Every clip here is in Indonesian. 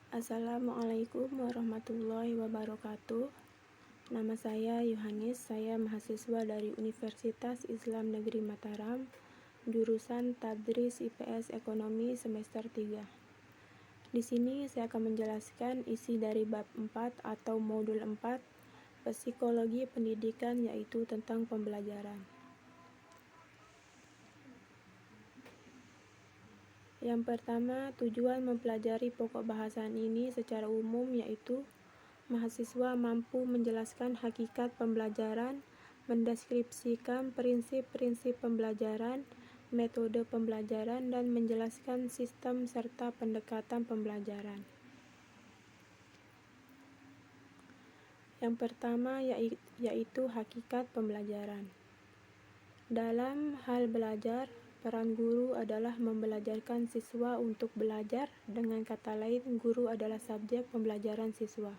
Assalamualaikum warahmatullahi wabarakatuh. Nama saya Yohanes, saya mahasiswa dari Universitas Islam Negeri Mataram, jurusan Tadris IPS Ekonomi semester 3. Di sini saya akan menjelaskan isi dari bab 4 atau modul 4, Psikologi Pendidikan, yaitu tentang pembelajaran. Yang pertama, tujuan mempelajari pokok bahasan ini secara umum yaitu mahasiswa mampu menjelaskan hakikat pembelajaran, mendeskripsikan prinsip-prinsip pembelajaran, metode pembelajaran, dan menjelaskan sistem serta pendekatan pembelajaran. Yang pertama yaitu hakikat pembelajaran. Dalam hal belajar, peran guru adalah membelajarkan siswa untuk belajar. Dengan kata lain, guru adalah subjek pembelajaran siswa.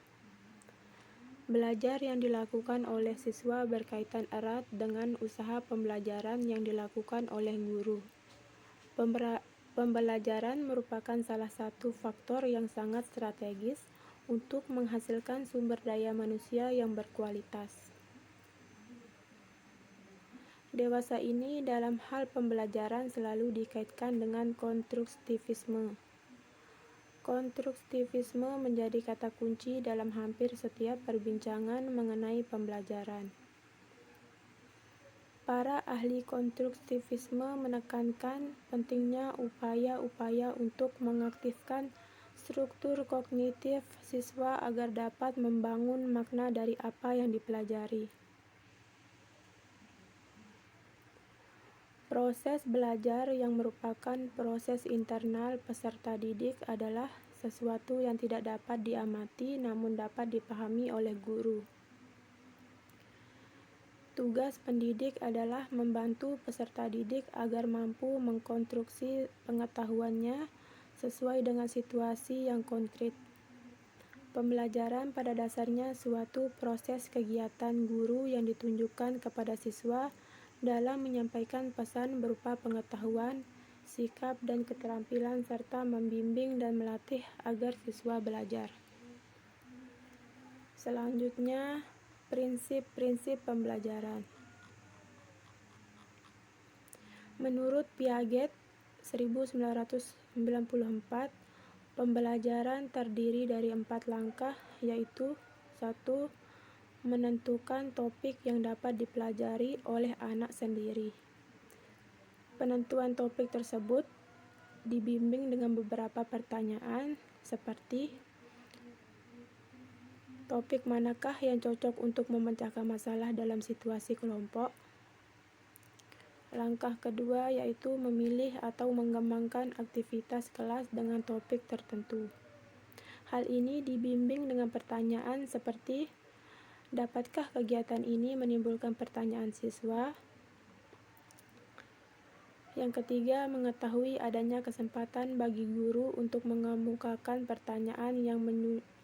Belajar yang dilakukan oleh siswa berkaitan erat dengan usaha pembelajaran yang dilakukan oleh guru. Pembelajaran merupakan salah satu faktor yang sangat strategis untuk menghasilkan sumber daya manusia yang berkualitas. Dewasa ini dalam hal pembelajaran selalu dikaitkan dengan konstruktivisme. Konstruktivisme menjadi kata kunci dalam hampir setiap perbincangan mengenai pembelajaran. Para ahli konstruktivisme menekankan pentingnya upaya-upaya untuk mengaktifkan struktur kognitif siswa agar dapat membangun makna dari apa yang dipelajari. Proses belajar yang merupakan proses internal peserta didik adalah sesuatu yang tidak dapat diamati namun dapat dipahami oleh guru. Tugas pendidik adalah membantu peserta didik agar mampu mengkonstruksi pengetahuannya sesuai dengan situasi yang konkret. Pembelajaran pada dasarnya suatu proses kegiatan guru yang ditunjukkan kepada siswa dalam menyampaikan pesan berupa pengetahuan, sikap, dan keterampilan serta membimbing dan melatih agar siswa belajar. Selanjutnya, prinsip-prinsip pembelajaran. Menurut Piaget 1994, pembelajaran terdiri dari 4 langkah, yaitu 1. Menentukan topik yang dapat dipelajari oleh anak sendiri. Penentuan topik tersebut dibimbing dengan beberapa pertanyaan seperti topik manakah yang cocok untuk memecahkan masalah dalam situasi kelompok. Langkah kedua yaitu memilih atau mengembangkan aktivitas kelas dengan topik tertentu. Hal ini dibimbing dengan pertanyaan seperti, dapatkah kegiatan ini menimbulkan pertanyaan siswa? Yang ketiga, mengetahui adanya kesempatan bagi guru untuk mengemukakan pertanyaan yang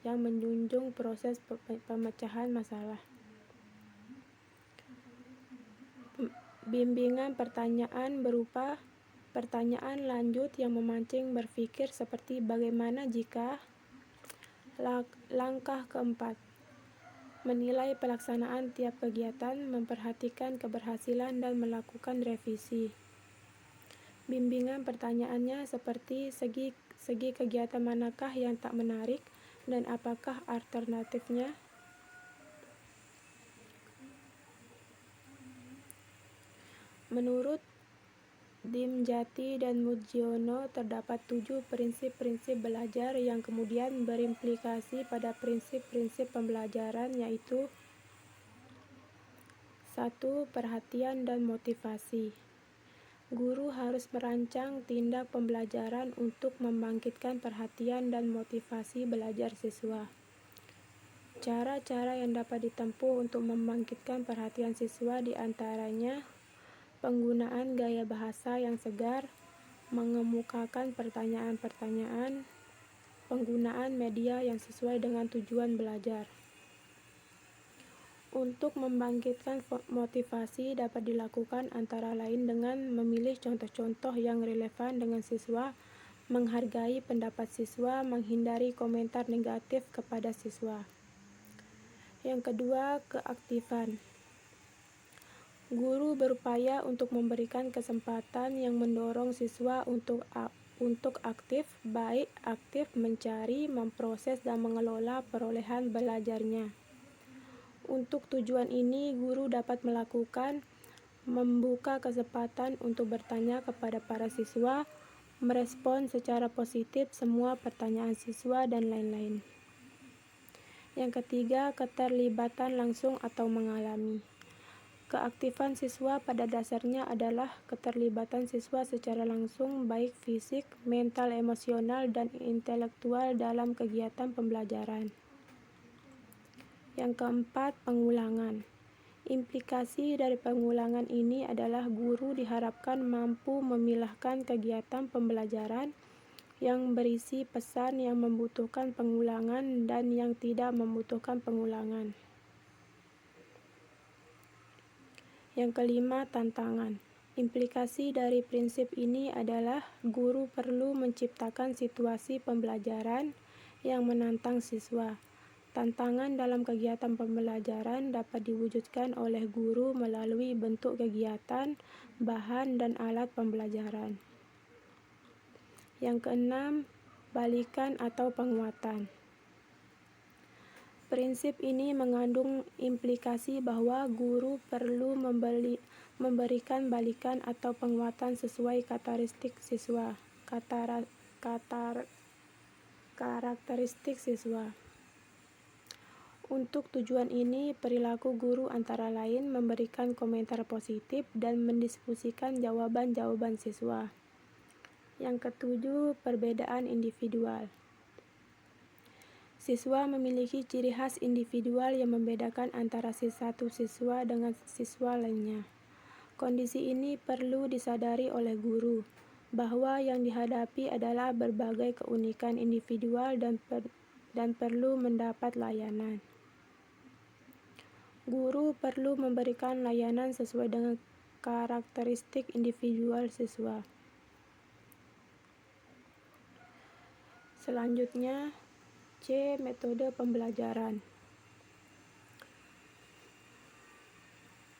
menjunjung proses pemecahan masalah. Bimbingan pertanyaan berupa pertanyaan lanjut yang memancing berpikir seperti bagaimana jika. Langkah keempat, menilai pelaksanaan tiap kegiatan, memperhatikan keberhasilan dan melakukan revisi. Bimbingan pertanyaannya seperti segi kegiatan manakah yang tak menarik dan apakah alternatifnya. Menurut Dimjati dan Mujiono, terdapat 7 prinsip-prinsip belajar yang kemudian berimplikasi pada prinsip-prinsip pembelajaran, yaitu 1. Perhatian dan motivasi. Guru harus merancang tindak pembelajaran untuk membangkitkan perhatian dan motivasi belajar siswa. Cara-cara yang dapat ditempuh untuk membangkitkan perhatian siswa diantaranya penggunaan gaya bahasa yang segar, mengemukakan pertanyaan-pertanyaan, penggunaan media yang sesuai dengan tujuan belajar. Untuk membangkitkan motivasi dapat dilakukan antara lain dengan memilih contoh-contoh yang relevan dengan siswa, menghargai pendapat siswa, menghindari komentar negatif kepada siswa. Yang kedua, keaktifan. Guru berupaya untuk memberikan kesempatan yang mendorong siswa untuk aktif, baik aktif mencari, memproses, dan mengelola perolehan belajarnya. Untuk tujuan ini, guru dapat membuka kesempatan untuk bertanya kepada para siswa, merespon secara positif semua pertanyaan siswa, dan lain-lain. Yang ketiga, keterlibatan langsung atau mengalami. Keaktifan siswa pada dasarnya adalah keterlibatan siswa secara langsung, baik fisik, mental, emosional, dan intelektual dalam kegiatan pembelajaran. Yang keempat, pengulangan. Implikasi dari pengulangan ini adalah guru diharapkan mampu memilahkan kegiatan pembelajaran yang berisi pesan yang membutuhkan pengulangan dan yang tidak membutuhkan pengulangan. Yang kelima, tantangan. Implikasi dari prinsip ini adalah guru perlu menciptakan situasi pembelajaran yang menantang siswa. Tantangan dalam kegiatan pembelajaran dapat diwujudkan oleh guru melalui bentuk kegiatan, bahan, dan alat pembelajaran. Yang keenam, balikan atau penguatan. Prinsip ini mengandung implikasi bahwa guru perlu memberikan balikan atau penguatan sesuai karakteristik siswa. Untuk tujuan ini, perilaku guru antara lain memberikan komentar positif dan mendiskusikan jawaban-jawaban siswa. Yang ketujuh, perbedaan individual. Siswa memiliki ciri khas individual yang membedakan antara satu siswa dengan siswa lainnya. Kondisi ini perlu disadari oleh guru, bahwa yang dihadapi adalah berbagai keunikan individual dan perlu mendapat layanan. Guru perlu memberikan layanan sesuai dengan karakteristik individual siswa. Selanjutnya, C. Metode pembelajaran.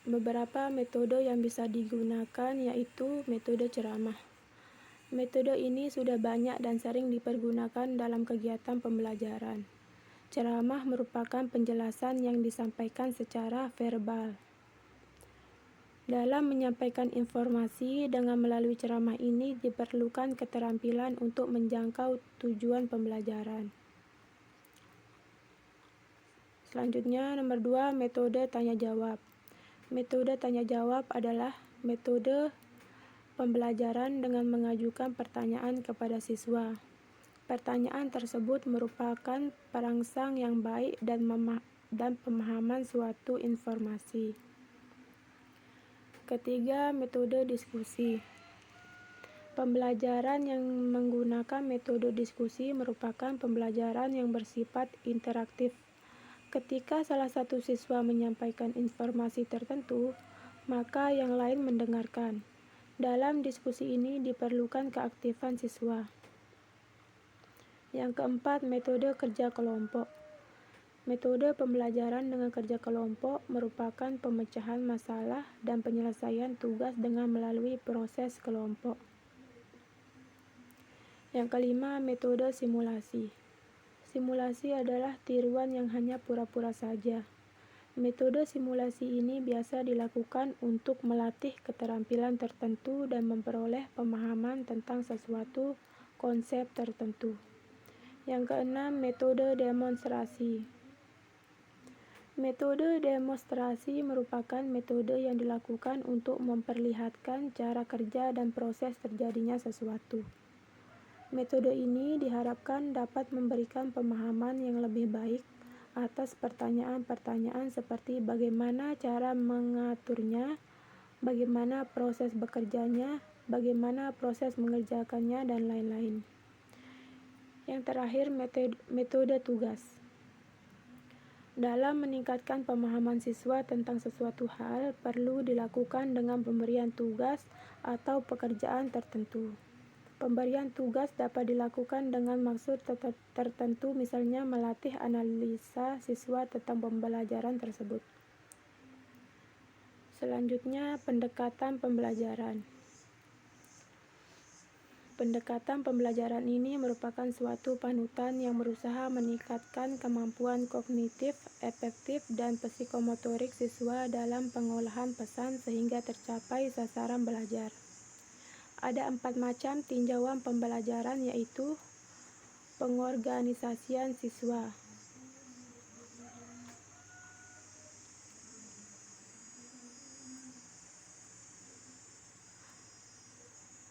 Beberapa metode yang bisa digunakan yaitu metode ceramah. Metode ini sudah banyak dan sering dipergunakan dalam kegiatan pembelajaran. Ceramah merupakan penjelasan yang disampaikan secara verbal. Dalam menyampaikan informasi dengan melalui ceramah ini diperlukan keterampilan untuk menjangkau tujuan pembelajaran. Selanjutnya, nomor 2, metode tanya-jawab. Metode tanya-jawab adalah metode pembelajaran dengan mengajukan pertanyaan kepada siswa. Pertanyaan tersebut merupakan perangsang yang baik dan pemahaman suatu informasi. Ketiga, metode diskusi. Pembelajaran yang menggunakan metode diskusi merupakan pembelajaran yang bersifat interaktif. Ketika salah satu siswa menyampaikan informasi tertentu, maka yang lain mendengarkan. Dalam diskusi ini diperlukan keaktifan siswa. Yang keempat, metode kerja kelompok. Metode pembelajaran dengan kerja kelompok merupakan pemecahan masalah dan penyelesaian tugas dengan melalui proses kelompok. Yang kelima, metode simulasi. Simulasi adalah tiruan yang hanya pura-pura saja. Metode simulasi ini biasa dilakukan untuk melatih keterampilan tertentu dan memperoleh pemahaman tentang sesuatu konsep tertentu. Yang keenam, metode demonstrasi. Metode demonstrasi merupakan metode yang dilakukan untuk memperlihatkan cara kerja dan proses terjadinya sesuatu. Metode ini diharapkan dapat memberikan pemahaman yang lebih baik atas pertanyaan-pertanyaan seperti bagaimana cara mengaturnya, bagaimana proses bekerjanya, bagaimana proses mengerjakannya, dan lain-lain. Yang terakhir, metode tugas. Dalam meningkatkan pemahaman siswa tentang sesuatu hal, perlu dilakukan dengan pemberian tugas atau pekerjaan tertentu. Pemberian tugas dapat dilakukan dengan maksud tertentu, misalnya melatih analisa siswa tentang pembelajaran tersebut. Selanjutnya, pendekatan pembelajaran. Pendekatan pembelajaran ini merupakan suatu panutan yang berusaha meningkatkan kemampuan kognitif, afektif, dan psikomotorik siswa dalam pengolahan pesan sehingga tercapai sasaran belajar. Ada 4 macam tinjauan pembelajaran, yaitu pengorganisasian siswa,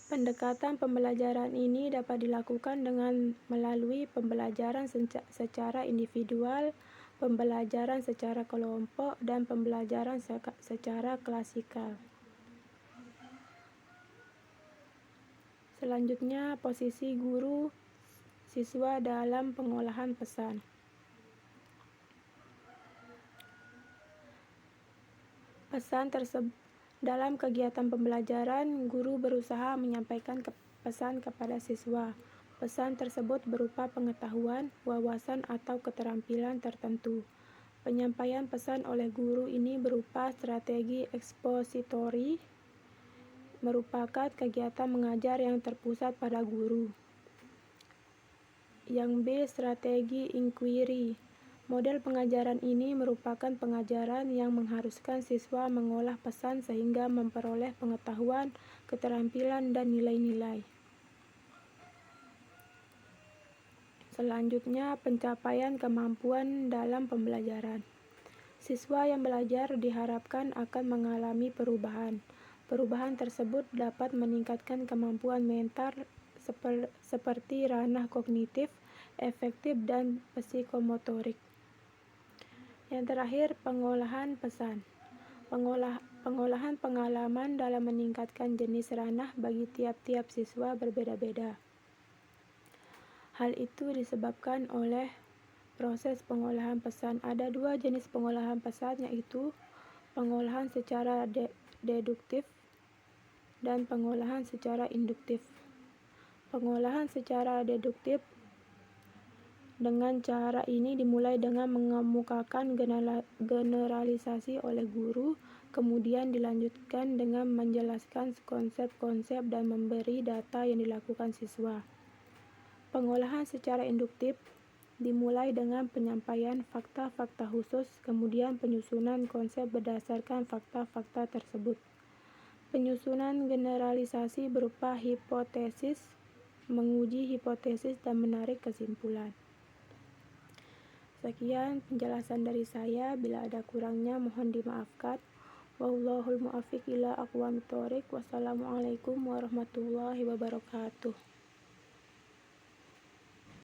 pendekatan pembelajaran ini dapat dilakukan dengan melalui pembelajaran secara individual, pembelajaran secara kelompok, dan pembelajaran secara klasikal. Selanjutnya, posisi guru siswa dalam pengolahan pesan. Dalam kegiatan pembelajaran, guru berusaha menyampaikan pesan kepada siswa. Pesan tersebut berupa pengetahuan, wawasan, atau keterampilan tertentu. Penyampaian pesan oleh guru ini berupa strategi ekspositori, merupakan kegiatan mengajar yang terpusat pada guru. Yang B, strategi inquiry. Model pengajaran ini merupakan pengajaran yang mengharuskan siswa mengolah pesan sehingga memperoleh pengetahuan, keterampilan, dan nilai-nilai. Selanjutnya, pencapaian kemampuan dalam pembelajaran. Siswa yang belajar diharapkan akan mengalami perubahan. Perubahan tersebut dapat meningkatkan kemampuan mental seperti ranah kognitif, afektif, dan psikomotorik. Yang terakhir, pengolahan pesan. Pengolahan pengalaman dalam meningkatkan jenis ranah bagi tiap-tiap siswa berbeda-beda. Hal itu disebabkan oleh proses pengolahan pesan. Ada 2 jenis pengolahan pesan, yaitu pengolahan secara deduktif dan pengolahan secara induktif. Pengolahan secara deduktif dengan cara ini dimulai dengan mengemukakan generalisasi oleh guru, kemudian dilanjutkan dengan menjelaskan konsep-konsep dan memberi data yang dilakukan siswa. Pengolahan secara induktif dimulai dengan penyampaian fakta-fakta khusus, kemudian penyusunan konsep berdasarkan fakta-fakta tersebut. Penyusunan generalisasi berupa hipotesis, menguji hipotesis, dan menarik kesimpulan. Sekian penjelasan dari saya. Bila ada kurangnya mohon dimaafkan. Wallahul muwaffiq ila aqwamit thoriq. Wassalamualaikum warahmatullahi wabarakatuh.